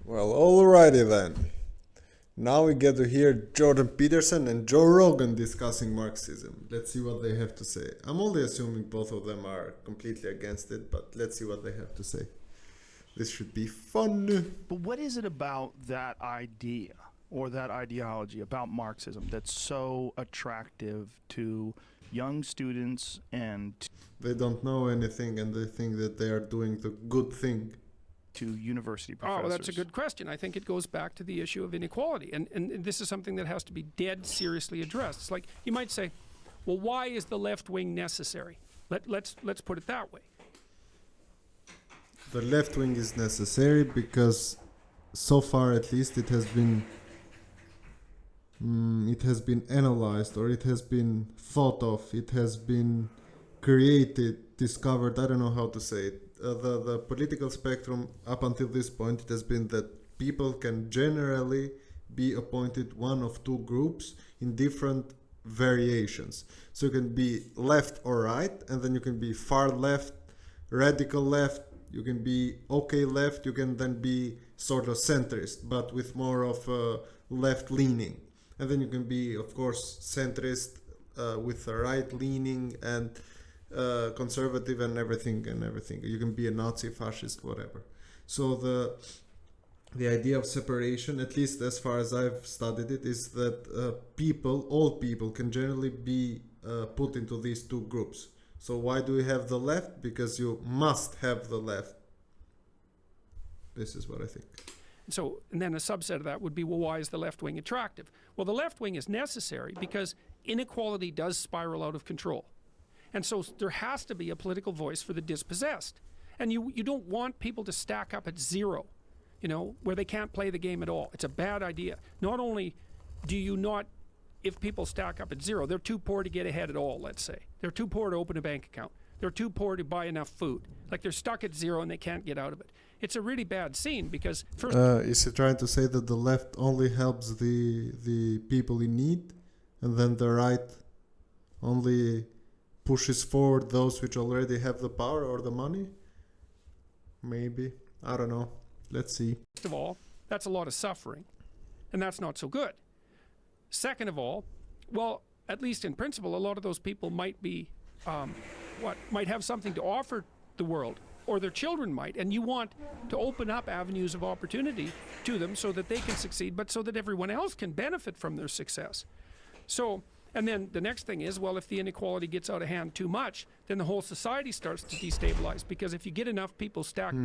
Well, alrighty then. Now we get to hear Jordan Peterson and Joe Rogan discussing Marxism. Let's see what they have to say. I'm only assuming both of them are completely against it, but let's see what they have to say. This should be fun. But what is it about that idea or that ideology about Marxism that's so attractive to young students and They don't know anything and they think that they are doing the good thing. to university professors? Oh, that's a good question. I think it goes back to the issue of inequality. And this is something that has to be dead seriously addressed. It's like you might say, well, why is the left wing necessary? Let's put it that way. The left wing is necessary because so far at least it has been analyzed, or it has been thought of, it has been created, discovered, I don't know how to say it. The political spectrum up until this point, it has been that people can generally be appointed one of two groups in different variations. So you can be left or right, and then you can be far left, radical left, you can be okay left, you can then be sort of centrist, but with more of a left leaning. And then you can be, of course, centrist with a right leaning and conservative and everything. You can be a Nazi, fascist, whatever. So the idea of separation, at least as far as I've studied it, is that all people can generally be put into these two groups. So why do we have the left? Because you must have the left. This is what I think. So, and then a subset of that would be, well, why is the left wing attractive? Well, the left wing is necessary because inequality does spiral out of control. And so there has to be a political voice for the dispossessed. And you don't want people to stack up at zero, where they can't play the game at all. It's a bad idea. Not only do you not, if people stack up at zero, they're too poor to get ahead at all, let's say. They're too poor to open a bank account. They're too poor to buy enough food. Like they're stuck at zero and they can't get out of it. It's a really bad scene because first... Is he trying to say that the left only helps the people in need, and then the right only pushes forward those which already have the power or the money? Maybe. I don't know. Let's see. First of all, that's a lot of suffering, and that's not so good. Second of all, well, at least in principle, a lot of those people might be, might have something to offer the world, or their children might, and you want to open up avenues of opportunity to them so that they can succeed, but so that everyone else can benefit from their success. So, and then the next thing is, well, if the inequality gets out of hand too much, then the whole society starts to destabilize, because if you get enough people stacked...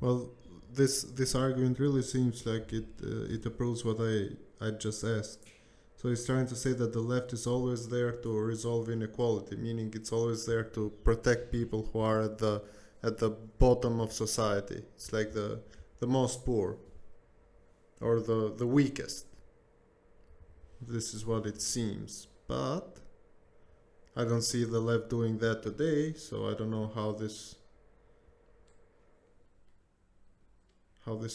Well, this argument really seems like it approves what I just asked. So he's trying to say that the left is always there to resolve inequality, meaning it's always there to protect people who are at the bottom of society. It's like the most poor, or the weakest. This is what it seems. But I don't see the left doing that today, so I don't know how this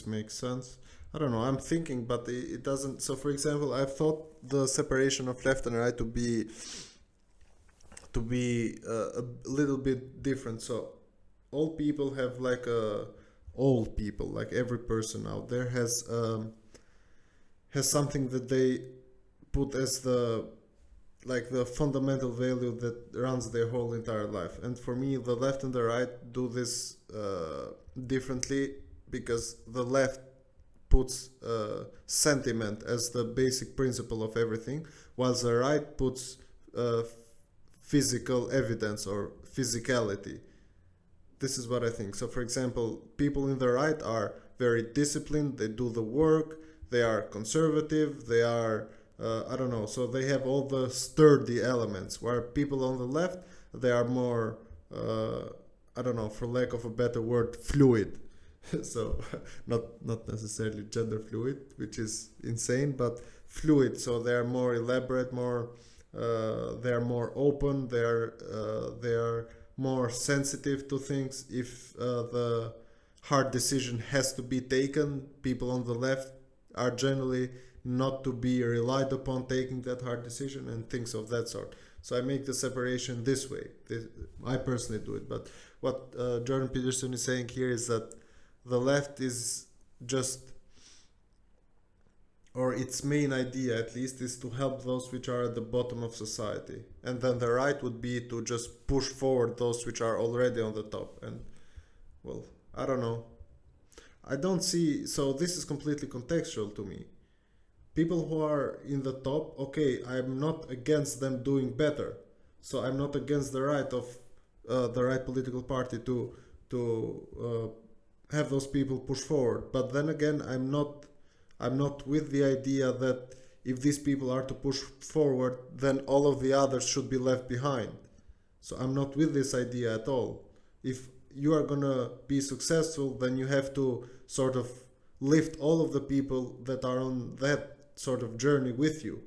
makes sense. I don't know, I'm thinking, but it doesn't. So for example, I've thought the separation of left and right to be a little bit different. So all people have like every person out there has something that they put as the fundamental value that runs their whole entire life. And for me, the left and the right do this differently, because the left puts sentiment as the basic principle of everything, while the right puts physical evidence or physicality. This is what I think. So for example, people in the right are very disciplined, they do the work, they are conservative, they are I don't know, so they have all the sturdy elements, where people on the left, they are more I don't know, for lack of a better word, fluid. So not necessarily gender fluid, which is insane, but fluid. So they are more elaborate, they are more open, they are more sensitive to things. If the hard decision has to be taken, people on the left are generally not to be relied upon taking that hard decision and things of that sort. So I make the separation this way. I personally do it. But what Jordan Peterson is saying here is that the left is just or its main idea at least, is to help those which are at the bottom of society, and then the right would be to just push forward those which are already on the top. And well, I don't know, I don't see, so this is completely contextual to me. People who are in the top, okay, I'm not against them doing better, so I'm not against the right of the right political party to have those people push forward. But then again, I'm not with the idea that if these people are to push forward, then all of the others should be left behind. So I'm not with this idea at all. If you are gonna be successful, then you have to sort of lift all of the people that are on that sort of journey with you.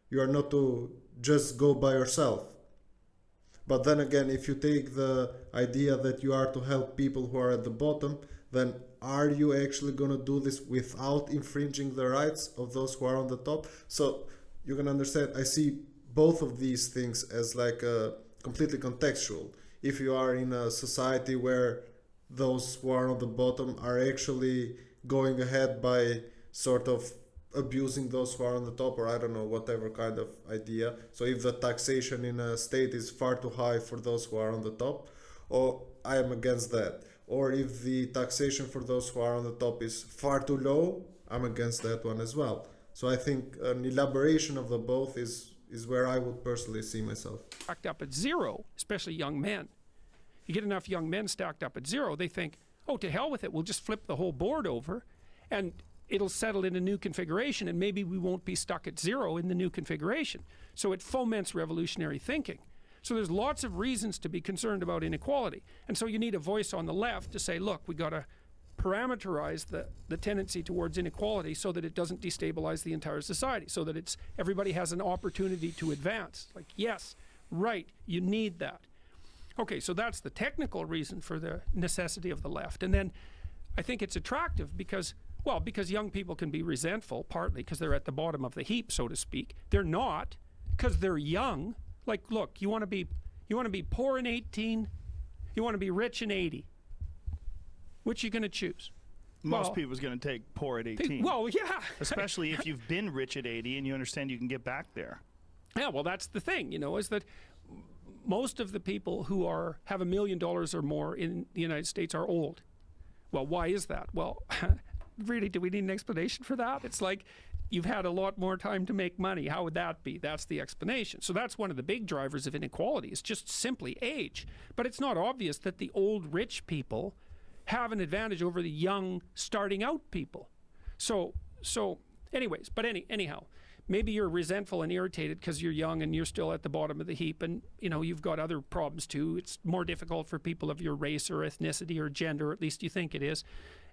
You are not to just go by yourself. But then again, if you take the idea that you are to help people who are at the bottom, then are you actually going to do this without infringing the rights of those who are on the top? So you can understand, I see both of these things as like completely contextual. If you are in a society where those who are on the bottom are actually going ahead by sort of abusing those who are on the top, or I don't know, whatever kind of idea. So if the taxation in a state is far too high for those who are on the top, or I am against that. Or if the taxation for those who are on the top is far too low, I'm against that one as well. So I think an elaboration of the both is where I would personally see myself. Stacked up at zero, especially young men. You get enough young men stacked up at zero, they think, oh, to hell with it, we'll just flip the whole board over and it'll settle in a new configuration, and maybe we won't be stuck at zero in the new configuration. So it foments revolutionary thinking. So there's lots of reasons to be concerned about inequality. And so you need a voice on the left to say, look, we got to parameterize the tendency towards inequality so that it doesn't destabilize the entire society, so that everybody has an opportunity to advance. Like, yes, right, you need that. Okay, so that's the technical reason for the necessity of the left. And then I think it's attractive because young people can be resentful, partly because they're at the bottom of the heap, so to speak. They're not, because they're young. Like, look, you want to be poor in 18, you want to be rich in 80. Which are you going to choose? Most people's going to take poor at 18. Well, yeah. Especially if you've been rich at 80 and you understand you can get back there. Yeah, well, that's the thing, is that most of the people who have $1 million or more in the United States are old. Well, why is that? Well, really, do we need an explanation for that? It's like, you've had a lot more time to make money. How would that be? That's the explanation. So that's one of the big drivers of inequality. It's just simply age. But it's not obvious that the old rich people have an advantage over the young starting out people. So anyways, but anyhow, maybe you're resentful and irritated because you're young and you're still at the bottom of the heap, and you've got other problems too. It's more difficult for people of your race or ethnicity or gender, or at least you think it is.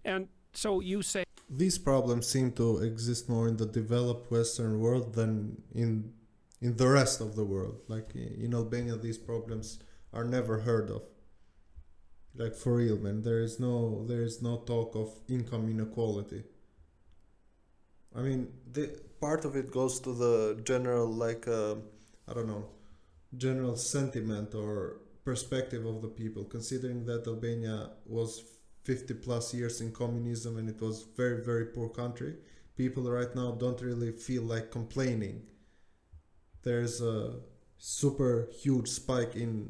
And so you say, these problems seem to exist more in the developed Western world than in the rest of the world. Like in Albania, these problems are never heard of. Like, for real, man, there is no talk of income inequality. I mean, part of it goes to the general, like, I don't know, general sentiment or perspective of the people, considering that Albania was 50 plus years in communism and it was very, very poor country. People right now don't really feel like complaining. There's a super huge spike in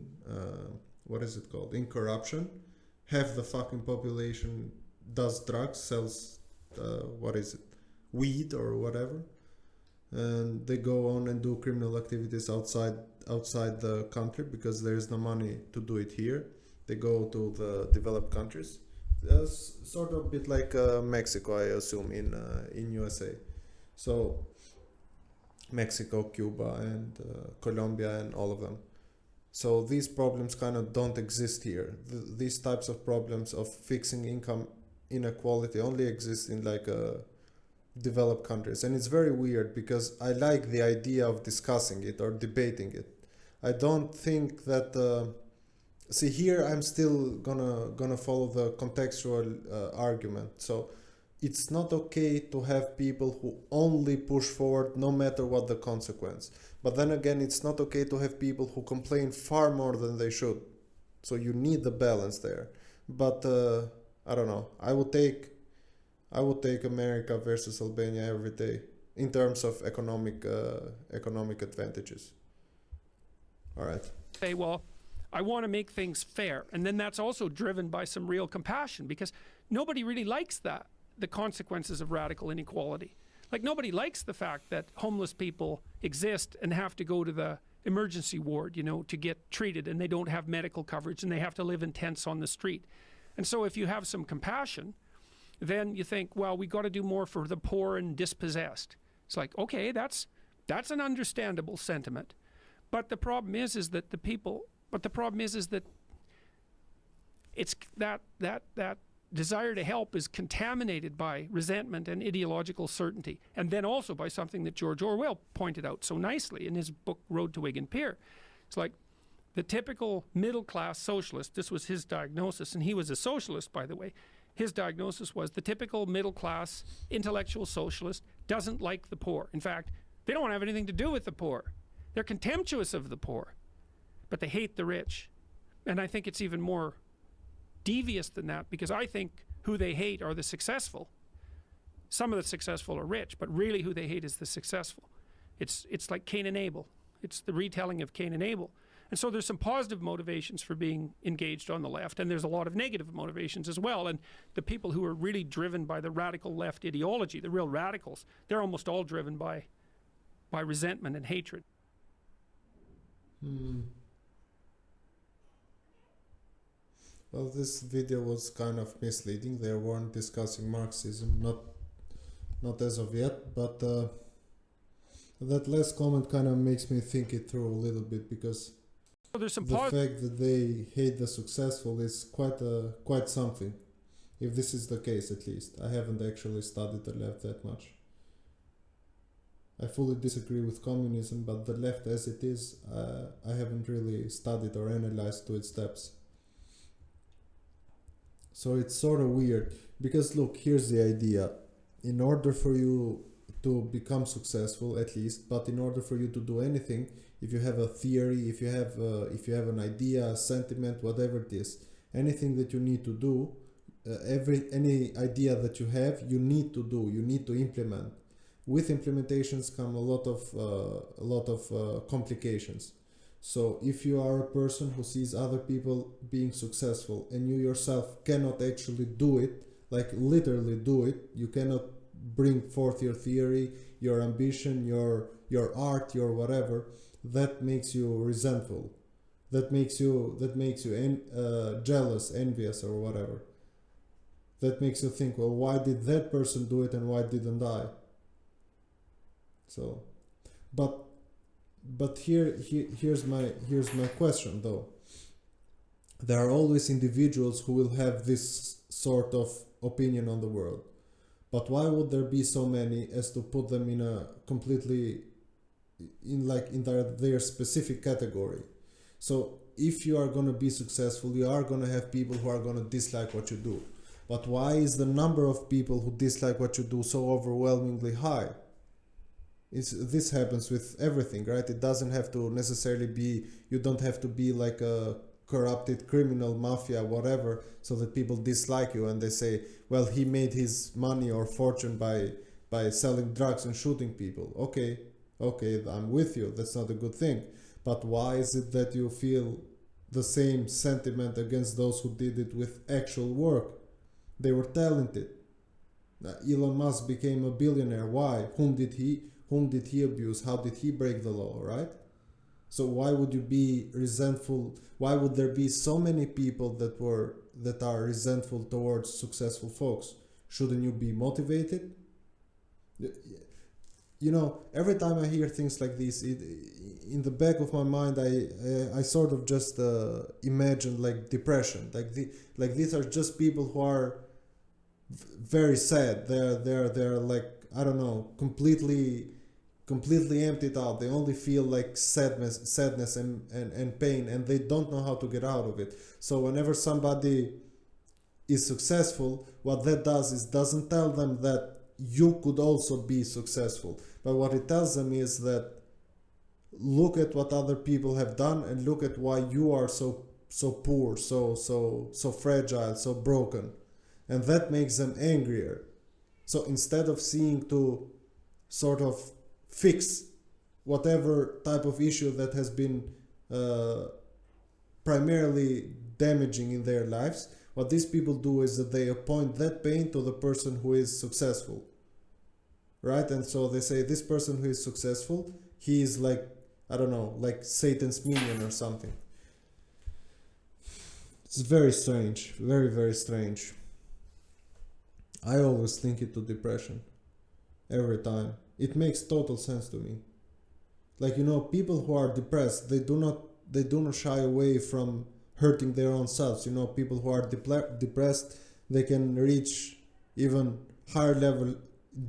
in corruption. Half the fucking population does drugs, sells weed or whatever, and they go on and do criminal activities outside the country because there is no money to do it here. They go to the developed countries. Sort of a bit like Mexico, I assume, in USA. So Mexico, Cuba, and Colombia, and all of them. So these problems kind of don't exist here. These types of problems of fixing income inequality only exist in like developed countries. And it's very weird because I like the idea of discussing it or debating it. I don't think that... See, here I'm still gonna follow the contextual argument. So it's not okay to have people who only push forward no matter what the consequence. But then again, it's not okay to have people who complain far more than they should. So you need the balance there. But I don't know. I would take America versus Albania every day. in terms of economic advantages. All right. Say, well, I want to make things fair. And then that's also driven by some real compassion, because nobody really likes that, the consequences of radical inequality. Like, nobody likes the fact that homeless people exist and have to go to the emergency ward, to get treated, and they don't have medical coverage and they have to live in tents on the street. And so if you have some compassion, then you think, well, we got to do more for the poor and dispossessed. It's like, okay, that's an understandable sentiment. But the problem is that it's that desire to help is contaminated by resentment and ideological certainty, and then also by something that George Orwell pointed out so nicely in his book Road to Wigan Pier. It's like the typical middle-class socialist, this was his diagnosis, and he was a socialist, by the way. His diagnosis was the typical middle-class intellectual socialist doesn't like the poor. In fact, they don't want to have anything to do with the poor. They're contemptuous of the poor, but they hate the rich. And I think it's even more devious than that, because I think who they hate are the successful. Some of the successful are rich, but really who they hate is the successful. It's like Cain and Abel. It's the retelling of Cain and Abel. And so there's some positive motivations for being engaged on the left, and there's a lot of negative motivations as well. And the people who are really driven by the radical left ideology, the real radicals, they're almost all driven by resentment and hatred. Well, this video was kind of misleading. They weren't discussing Marxism, not as of yet, but that last comment kind of makes me think it through a little bit, because the fact that they hate the successful is quite something, if this is the case at least. I haven't actually studied the left that much. I fully disagree with communism, but the left as it is, I haven't really studied or analyzed to its depths. So it's sort of weird, because look, here's the idea. In order for you to become successful, at least, but in order for you to do anything, if you have a theory, if you have an idea, a sentiment, whatever it is, anything that you need to do, any idea that you have, you need to do, you need to implement. With implementations come a lot of complications. So if you are a person who sees other people being successful and you yourself cannot actually do it, like literally do it, you cannot bring forth your theory, your ambition, your art, your whatever, that makes you resentful. That makes you jealous, envious, or whatever. That makes you think, well, why did that person do it and why didn't I? So, but here's my question though. There are always individuals who will have this sort of opinion on the world, but why would there be so many as to put them in a completely in their specific category? So if you are going to be successful, you are going to have people who are going to dislike what you do. But why is the number of people who dislike what you do so overwhelmingly high? This happens with everything, right? It doesn't have to necessarily be, you don't have to be like a corrupted criminal, mafia, whatever, so that people dislike you and they say, well, he made his money or fortune by selling drugs and shooting people. Okay, I'm with you, that's not a good thing. But why is it that you feel the same sentiment against those who did it with actual work? They were talented. Elon Musk became a billionaire. Why? Whom did he abuse? How did he break the law, right? So why would you be resentful? Why would there be so many people that are resentful towards successful folks? Shouldn't you be motivated? You know, every time I hear things like this, in the back of my mind, I sort of just imagine like depression. Like these are just people who are very sad. They're like, I don't know, completely emptied out. They only feel like sadness and pain, and they don't know how to get out of it. So whenever somebody is successful, what that does is doesn't tell them that you could also be successful, but what it tells them is that look at what other people have done and look at why you are so poor, so fragile, so broken, and that makes them angrier. So instead of seeing to sort of fix whatever type of issue that has been primarily damaging in their lives. What these people do is that they appoint that pain to the person who is successful, right? And so they say this person who is successful, he is like, I don't know, like Satan's minion or something. It's very strange, very, very strange. I always link it to depression, every time. It makes total sense to me. Like, you know, people who are depressed, they do not shy away from hurting their own selves. You know, people who are depressed, they can reach even higher level,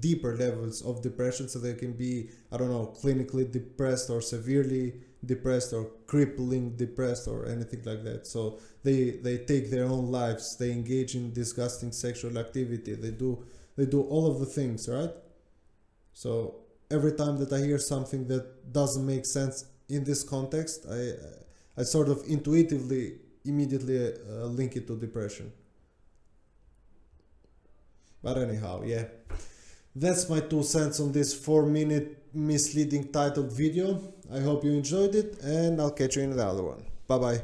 deeper levels of depression, so they can be, I don't know, clinically depressed or severely depressed or crippling depressed or anything like that. So they take their own lives, they engage in disgusting sexual activity, they do all of the things, right? So every time that I hear something that doesn't make sense in this context, I sort of intuitively immediately link it to depression. But anyhow, yeah, that's my 2 cents on this 4-minute misleading titled video. I hope you enjoyed it, and I'll catch you in the other one. Bye bye.